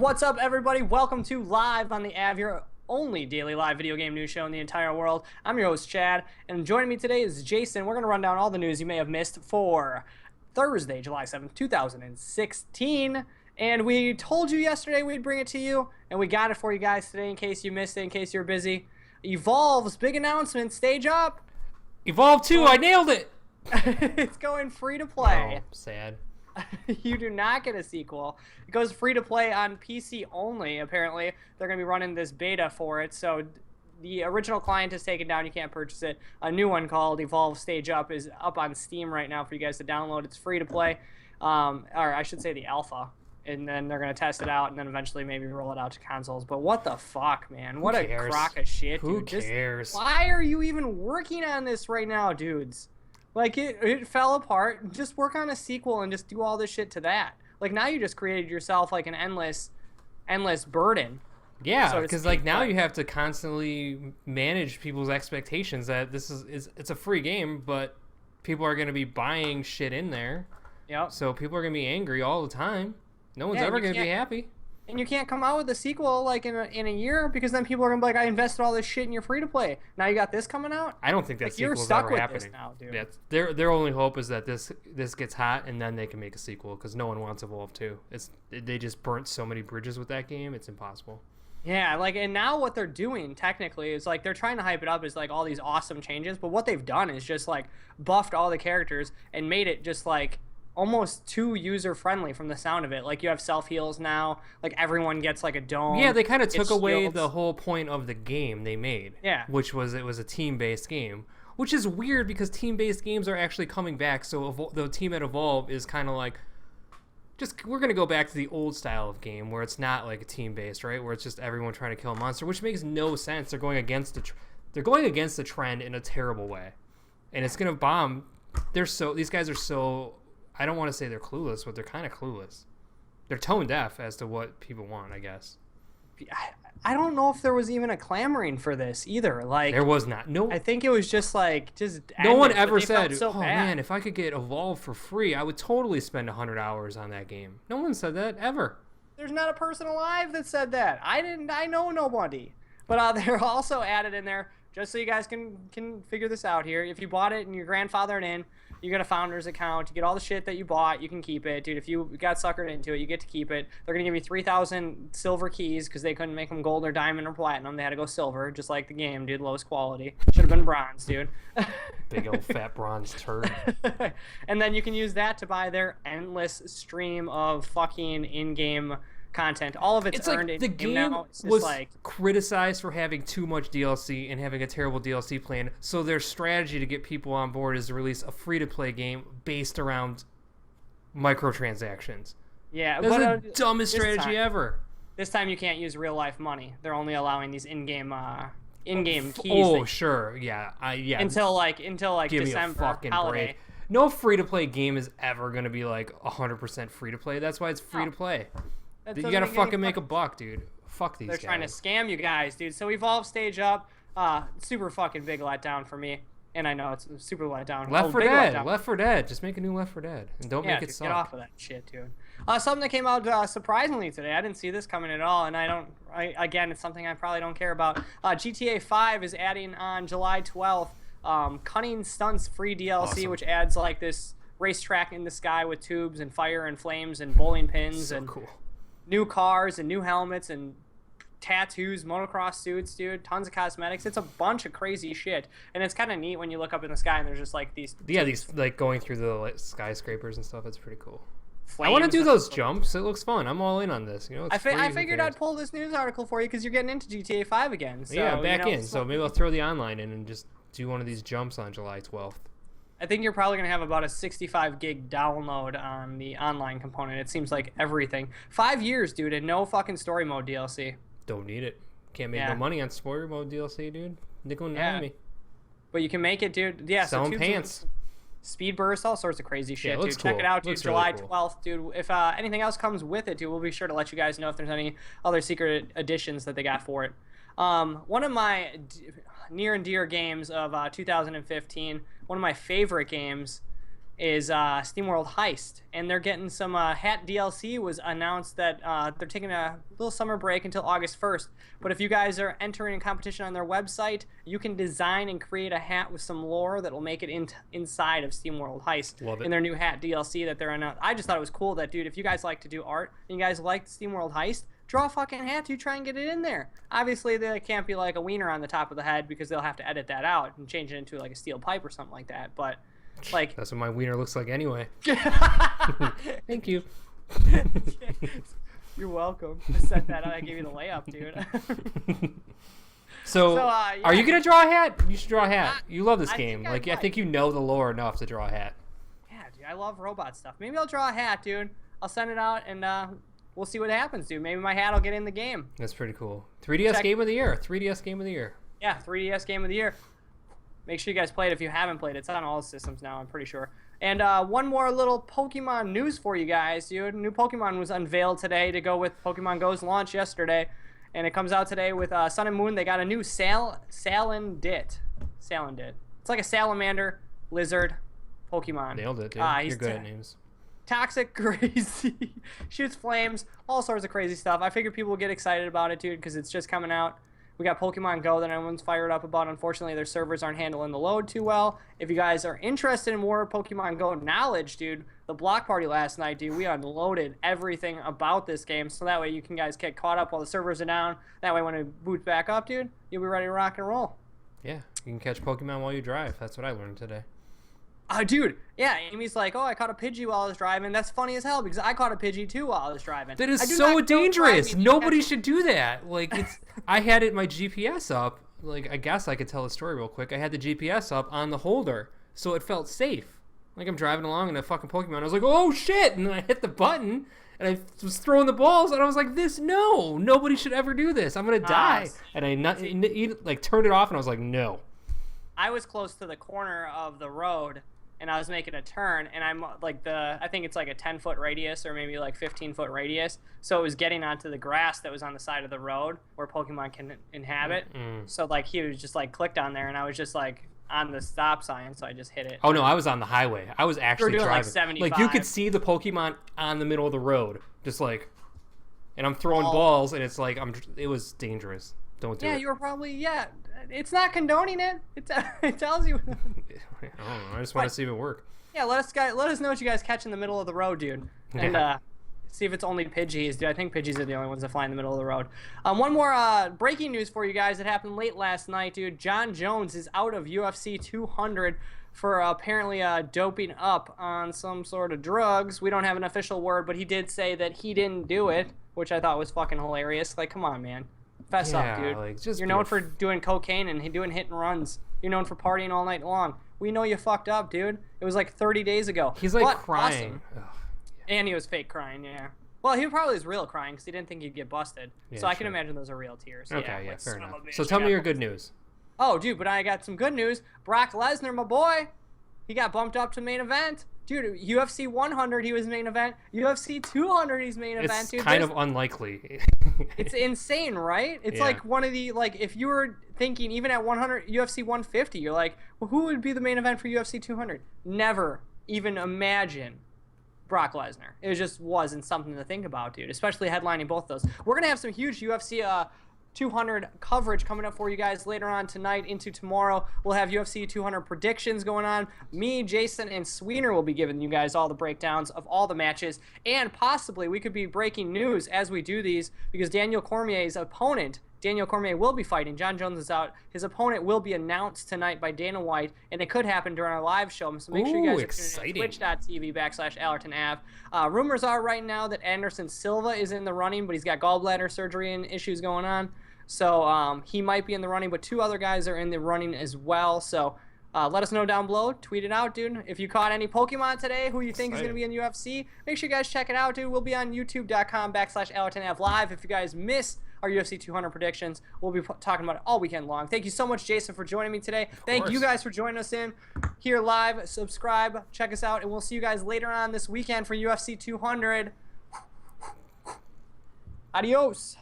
What's up, everybody? Welcome to Live on the Av, your only daily live video game news show in the entire world. I'm your host, Chad, and joining me today is Jason. We're going to run down all the news you may have missed for Thursday, July 7th, 2016. And we told you yesterday we'd bring it to you, and we got it for you guys today in case you missed it, in case you're busy. Evolve's big announcement, stage up. Evolve 2, I nailed it! It's going free to play. Oh, sad. You do not get a sequel. It goes free to play on PC only, apparently. They're going to be running this beta for it, so the original client is taken down. You can't purchase it. A new one called Evolve Stage Up is up on Steam right now for you guys to download. It's free to play, or I should say the alpha, and then they're going to test it out and then eventually maybe roll it out to consoles. But what the fuck, man? What a crock of shit, dude. Who cares? Why are you even working on this right now, dudes? Like, it fell apart. Just work on a sequel and just do all this shit to that. Like, now you just created yourself, like, an endless burden. Yeah, because, like, now you have to constantly manage people's expectations that this it's a free game, but people are going to be buying shit in there. Yep. So people are going to be angry all the time. No one's ever going to be happy. And you can't come out with a sequel, like, in a year, because then people are going to be like, I invested all this shit in your free-to-play. Now you got this coming out? I don't think that sequel's ever happening. Now, dude. Yeah, their only hope is that this gets hot, and then they can make a sequel, because no one wants Evolve 2. They just burnt so many bridges with that game, it's impossible. Yeah, like, and now what they're doing, technically, is, like, they're trying to hype it up as, like, all these awesome changes, but what they've done is just, like, buffed all the characters and made it just, like, almost too user-friendly from the sound of it. Like, you have self-heals now. Like, everyone gets, like, a dome. Yeah, they kind of took away the whole point of the game they made. Yeah. Which was, it was a team-based game. Which is weird, because team-based games are actually coming back, so the team at Evolve is kind of like, we're going to go back to the old style of game, where it's not, like, a team-based, right? Where it's just everyone trying to kill a monster, which makes no sense. They're going against the trend in a terrible way. And it's going to bomb. These guys are so... I don't want to say they're clueless, but they're kind of clueless. They're tone deaf as to what people want, I guess. I don't know if there was even a clamoring for this either. Like, there was not. No, I think it was just like no one ever said, "Oh man, if I could get Evolve for free, I would totally spend 100 hours on that game." No one said that ever. There's not a person alive that said that. I know nobody. But they're also added in there, just so you guys can figure this out here. If you bought it and your grandfathered in, you get a founder's account. You get all the shit that you bought. You can keep it. Dude, if you got suckered into it, you get to keep it. They're going to give you 3,000 silver keys because they couldn't make them gold or diamond or platinum. They had to go silver, just like the game, dude. Lowest quality. Should have been bronze, dude. Big old fat bronze turd. And then you can use that to buy their endless stream of fucking in-game content. All of it's earned like the game now. Was criticized for having too much DLC and having a terrible DLC plan, so their strategy to get people on board is to release a free-to-play game based around microtransactions. Yeah, that's the dumbest strategy ever. This time you can't use real-life money. They're only allowing these in-game keys. Oh, sure. Yeah. Until Give December me a fucking holiday. break. No free-to-play game is ever going to be like 100% free-to-play. That's why it's free-to-play. You gotta fucking make a buck, dude. Fuck these guys. They're trying to scam you guys, dude. So Evolve Stage Up, super fucking big letdown for me. And I know it's a super letdown. Left 4 Dead. Just make a new Left 4 Dead. And don't make it suck. Get off of that shit, dude. Something that came out surprisingly today. I didn't see this coming at all. And again, it's something I probably don't care about. GTA 5 is adding on July 12th Cunning Stunts free DLC, awesome. Which adds like this racetrack in the sky with tubes and fire and flames and bowling pins. So cool. New cars and new helmets and tattoos, motocross suits, dude. Tons of cosmetics. It's a bunch of crazy shit, and it's kind of neat when you look up in the sky and there's just like these. Yeah, these like going through the skyscrapers and stuff. It's pretty cool. I want to do those jumps. It looks fun. I'm all in on this. You know, I figured I'd pull this news article for you because you're getting into GTA 5 again. So, yeah, back in. So maybe I'll throw the online in and just do one of these jumps on July 12th. I think you're probably going to have about a 65 gig download on the online component. It seems like everything. 5 years, dude, and no fucking story mode DLC. Don't need it. Can't make no money on story mode DLC, dude. Nickel and dime me. But you can make it, dude. Yeah, selling pants. Speed burst, all sorts of crazy shit, dude. Cool. Check it out, dude. Looks July really cool. 12th, dude. If anything else comes with it, dude, we'll be sure to let you guys know if there's any other secret editions that they got for it. One of my near and dear games of 2015, one of my favorite games, is Steamworld Heist, and they're getting some hat DLC. Was announced that they're taking a little summer break until August 1st. But if you guys are entering a competition on their website, you can design and create a hat with some lore that will make it inside of Steamworld Heist. Love it. In their new hat DLC that they're announcing. I just thought it was cool that, dude, if you guys like to do art and you guys like Steamworld Heist, draw a fucking hat, dude, try and get it in there. Obviously, there can't be like a wiener on the top of the head because they'll have to edit that out and change it into like a steel pipe or something like that. But like, that's what my wiener looks like anyway. Thank you. You're welcome. I set that up. I gave you the layup, dude. So yeah. Are you gonna draw a hat? You should draw a hat. You love this game. I think you know the lore enough to draw a hat. Yeah, dude, I love robot stuff. Maybe I'll draw a hat, dude. I'll send it out and we'll see what happens, dude. Maybe my hat will get in the game. That's pretty cool. 3DS Game of the Year. 3DS Game of the Year. Yeah, 3DS Game of the Year. Make sure you guys play it if you haven't played it. It's on all systems now, I'm pretty sure. And one more little Pokemon news for you guys, dude. New Pokemon was unveiled today to go with Pokemon Go's launch yesterday. And it comes out today with Sun and Moon. They got a new Salandit. It's like a salamander, lizard, Pokemon. Nailed it, dude. He's You're good at names. Toxic, crazy, shoots flames, all sorts of crazy stuff. I figured people would get excited about it, dude, because it's just coming out. We got Pokemon Go that everyone's fired up about. Unfortunately, their servers aren't handling the load too well. If you guys are interested in more Pokemon Go knowledge, dude, the block party last night, dude, we unloaded everything about this game, so that way you can guys get caught up while the servers are down. That way when it boots back up, dude, you'll be ready to rock and roll. Yeah, you can catch Pokemon while you drive. That's what I learned today. Dude, yeah, Amy's like, oh, I caught a Pidgey while I was driving. That's funny as hell because I caught a Pidgey too while I was driving. That is so dangerous. Nobody should do that. Like, it's. I had my GPS up. Like, I guess I could tell the story real quick. I had the GPS up on the holder, so it felt safe. Like, I'm driving along in a fucking Pokemon. I was like, oh shit! And then I hit the button, and I was throwing the balls, and I was like, nobody should ever do this. I'm gonna die. And I turned it off, and I was like, no. I was close to the corner of the road. And I was making a turn, and I'm like I think it's like a 10-foot radius or maybe like 15-foot radius. So it was getting onto the grass that was on the side of the road where Pokemon can inhabit. So like he was just like clicked on there, and I was just like on the stop sign, so I just hit it. Oh no, I was on the highway. I was actually doing driving. Like 75. Like you could see the Pokemon on the middle of the road, just like, and I'm throwing balls, and it's like it was dangerous. Don't do it. Yeah, you were probably It's not condoning it. It tells you. I don't know. I just want to see if it work. Yeah, let us know what you guys catch in the middle of the road, dude, and see if it's only Pidgeys, dude. I think Pidgeys are the only ones that fly in the middle of the road. One more breaking news for you guys that happened late last night, dude. John Jones is out of UFC 200 for apparently doping up on some sort of drugs. We don't have an official word, but he did say that he didn't do it, which I thought was fucking hilarious. Like, come on, man. Fess up, dude. Like, you're known for doing cocaine and doing hit and runs. You're known for partying all night long. We know you fucked up, dude. It was like 30 days ago. He's like crying. Awesome. And he was fake crying, yeah. Well, he probably was real crying because he didn't think he'd get busted. Yeah, so I can imagine those are real tears. Okay, yeah, fair enough. So tell me your good news. Oh, dude, but I got some good news. Brock Lesnar, my boy, he got bumped up to main event. Dude, UFC 100, he was main event. UFC 200, he's main event. Dude, it's kind of unlikely. It's insane, right? It's like one of the, like, if you were thinking even at 100, UFC 150, you're like, well, who would be the main event for UFC 200? Never even imagine Brock Lesnar. It just wasn't something to think about, dude, especially headlining both those. We're going to have some huge UFC 200 coverage coming up for you guys later on tonight into tomorrow. We'll have UFC 200 predictions going on. Me, Jason, and Sweener will be giving you guys all the breakdowns of all the matches, and possibly we could be breaking news as we do these because Daniel Cormier's opponent, Daniel Cormier, will be fighting. John Jones is out. His opponent will be announced tonight by Dana White, and it could happen during our live show. So make sure you guys are tuning in at twitch.tv/AllertonAv. Rumors are right now that Anderson Silva is in the running, but he's got gallbladder surgery and issues going on. So he might be in the running, but two other guys are in the running as well. So let us know down below. Tweet it out, dude. If you caught any Pokemon today, who you think is going to be in UFC, make sure you guys check it out, dude. We'll be on youtube.com/AllertonAv live. If you guys miss our UFC 200 predictions, we'll be talking about it all weekend long. Thank you so much, Jason, for joining me today. Thank you guys for joining us in here live. Subscribe, check us out, and we'll see you guys later on this weekend for UFC 200. Adios.